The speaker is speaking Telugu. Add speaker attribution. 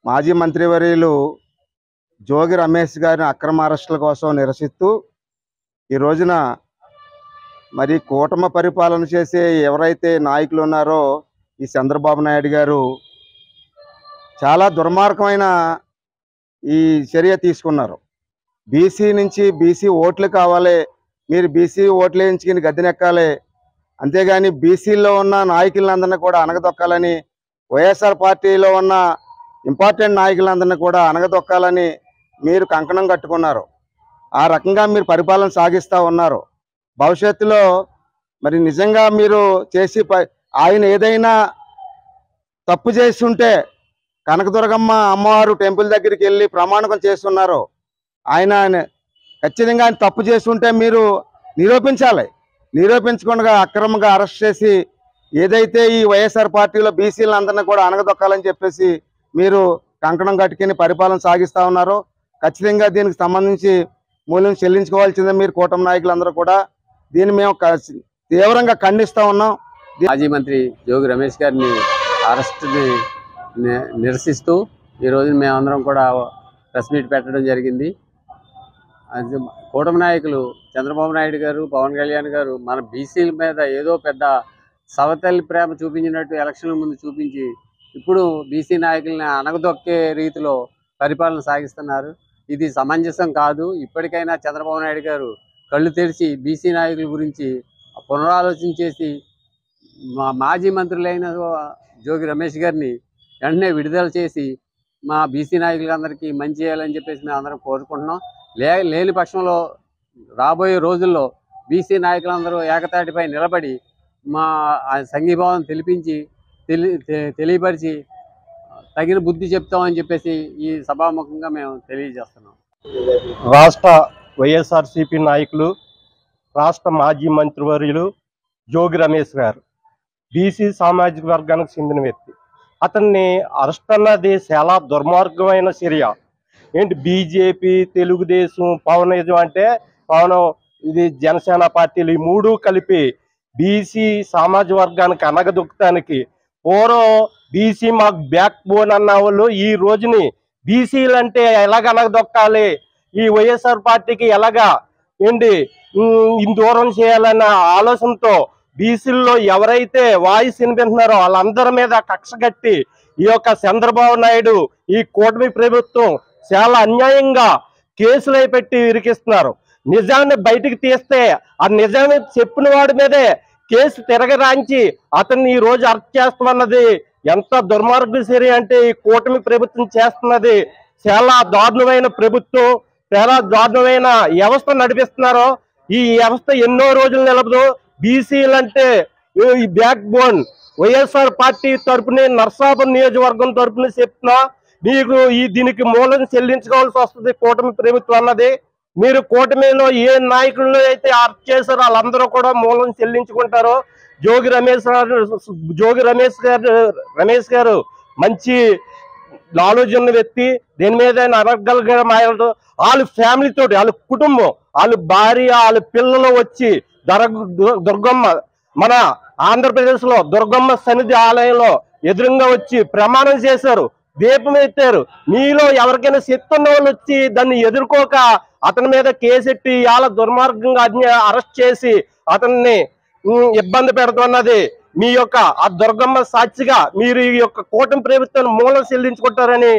Speaker 1: మాజీ మంత్రివర్యులు జోగి రమేష్ గారిని అక్రమ అరెస్టుల కోసం నిరసిస్తూ ఈ రోజున మరి కూటమి పరిపాలన చేసే ఎవరైతే నాయకులు ఉన్నారో ఈ చంద్రబాబు నాయుడు గారు చాలా దుర్మార్గమైన ఈ చర్య తీసుకున్నారు. బీసీ నుంచి బీసీ ఓట్లు కావాలి, మీరు బీసీ ఓట్లు వేయించుకుని గద్దెనెక్కాలి, అంతేగాని బీసీలో ఉన్న నాయకులందరినీ కూడా అణగదొక్కాలని, వైఎస్ఆర్ పార్టీలో ఉన్న ఇంపార్టెంట్ నాయకులందరినీ కూడా అణగదొక్కాలని మీరు కంకణం కట్టుకున్నారు. ఆ రకంగా మీరు పరిపాలన సాగిస్తూ ఉన్నారు. భవిష్యత్తులో మరి నిజంగా మీరు చేసి ఆయన ఏదైనా తప్పు చేస్తుంటే కనకదుర్గమ్మ అమ్మవారు టెంపుల్ దగ్గరికి వెళ్ళి ప్రమాణకం చేస్తున్నారు. ఆయన ఖచ్చితంగా ఆయన తప్పు చేస్తుంటే మీరు నిరూపించాలి. నిరూపించకుండా అక్రమంగా అరెస్ట్ చేసి ఏదైతే ఈ వైఎస్ఆర్ పార్టీలో బీసీలందరినీ కూడా అణగదొక్కాలని చెప్పేసి మీరు కంకణం కట్టుకుని పరిపాలన సాగిస్తూ ఉన్నారు. ఖచ్చితంగా దీనికి సంబంధించి మూల్యం చెల్లించుకోవాల్సిందే. మీరు కూటమి నాయకులందరూ కూడా దీన్ని మేము తీవ్రంగా ఖండిస్తూ ఉన్నాం.
Speaker 2: మాజీ మంత్రి జోగి రమేష్ గారిని అరెస్ట్ని నిరసిస్తూ ఈరోజు మేమందరం కూడా ప్రెస్ మీట్ పెట్టడం జరిగింది. కూటమి నాయకులు చంద్రబాబు నాయుడు గారు, పవన్ కళ్యాణ్ గారు మన బీసీల మీద ఏదో పెద్ద సవతల్లి ప్రేమ చూపించినట్టు ఎలక్షన్ల ముందు చూపించి ఇప్పుడు బీసీ నాయకుల్ని అణగదొక్కే రీతిలో పరిపాలన సాగిస్తున్నారు. ఇది సమంజసం కాదు. ఇప్పటికైనా చంద్రబాబు నాయుడు గారు కళ్ళు తెరిచి బీసీ నాయకుల గురించి పునరాలోచన చేసి మాజీ మంత్రులైన జోగి రమేష్ గారిని వెంటనే విడుదల చేసి మా బీసీ నాయకులందరికీ మంచి చేయాలని చెప్పేసి మేము అందరం కోరుకుంటున్నాం. లేని పక్షంలో రాబోయే రోజుల్లో బీసీ నాయకులందరూ ఏకతాటిపై నిలబడి మా సంఘీభావం తెలియపరిచి తగిన బుద్ధి చెప్తామని చెప్పేసి ఈ సభాముఖంగా మేము తెలియజేస్తున్నాం.
Speaker 3: రాష్ట్ర వైఎస్ఆర్సీపీ నాయకులు, రాష్ట్ర మాజీ మంత్రివర్యులు జోగి రమేష్ గారు బీసీ సామాజిక వర్గానికి చెందిన వ్యక్తి. అతన్ని అరెస్ట్ అన్నది చాలా దుర్మార్గమైన చర్య. ఏంటి బీజేపీ, తెలుగుదేశం, పవనిజం అంటే పవనం, ఇది జనసేన పార్టీలు ఈ మూడు కలిపి బీసీ సామాజిక వర్గానికి అనగదొక్కడానికి పూర్వం బీసీ మాకు బ్యాక్ బోన్ అన్న వాళ్ళు ఈ రోజుని బీసీలు అంటే ఎలాగ అనగదొక్కాలి, ఈ వైఎస్ఆర్ పార్టీకి ఎలాగా ఏంటి దూరం చేయాలన్న ఆలోచనతో బీసీల్లో ఎవరైతే వాయిస్ వినిపిస్తున్నారో వాళ్ళందరి మీద కక్ష కట్టి ఈ యొక్క చంద్రబాబు నాయుడు, ఈ కూటమి ప్రభుత్వం చాలా అన్యాయంగా కేసులు పెట్టి ఇరికిస్తున్నారు. నిజాన్ని బయటికి తీస్తే ఆ నిజాన్ని చెప్పిన వాడి మీదే కేసు తిరగరాంచి అతన్ని ఈ రోజు అరెస్ట్ చేస్తామన్నది ఎంత దుర్మార్గ చర్య అంటే ఈ కూటమి ప్రభుత్వం చేస్తున్నది చాలా దారుణమైన ప్రభుత్వం, చాలా దారుణమైన వ్యవస్థ నడిపిస్తున్నారో. ఈ వ్యవస్థ ఎన్నో రోజులు నిలబదు. బీసీలంటే ఈ బ్యాక్ బోన్ వైఎస్ఆర్ పార్టీ తరపున, నర్సాపురం నియోజకవర్గం తరపున చెప్తున్నా, మీకు దీనికి మూలం చెల్లించుకోవాల్సి వస్తుంది కూటమి ప్రభుత్వం అన్నది. మీరు కూటమిలో ఏ నాయకులను అయితే అరెస్ట్ చేశారో వాళ్ళందరూ కూడా మూలం చెల్లించుకుంటారు. జోగి రమేష్ గారు మంచి నాలెడ్జ్ ఉన్న వ్యక్తి. దేని మీద అనగలగ వాళ్ళ ఫ్యామిలీతో, వాళ్ళ కుటుంబం, వాళ్ళ భార్య, వాళ్ళ పిల్లలు వచ్చి దుర్గమ్మ, మన ఆంధ్రప్రదేశ్ లో దుర్గమ్మ సన్నిధి ఆలయంలో ఎదురుగా వచ్చి ప్రమాణం చేశారు, దీపం ఎత్తారు. మీలో ఎవరికైనా శక్తి ఉన్న వాళ్ళు వచ్చి దాన్ని ఎదుర్కోక అతని మీద కేసెట్టి చాలా దుర్మార్గంగా అరెస్ట్ చేసి అతన్ని ఇబ్బంది పెడుతున్నది మీ యొక్క ఆ దుర్గమ్మ సాక్షిగా మీరు ఈ యొక్క కూటమి ప్రభుత్వాన్ని మూలం చెల్లించుకుంటారని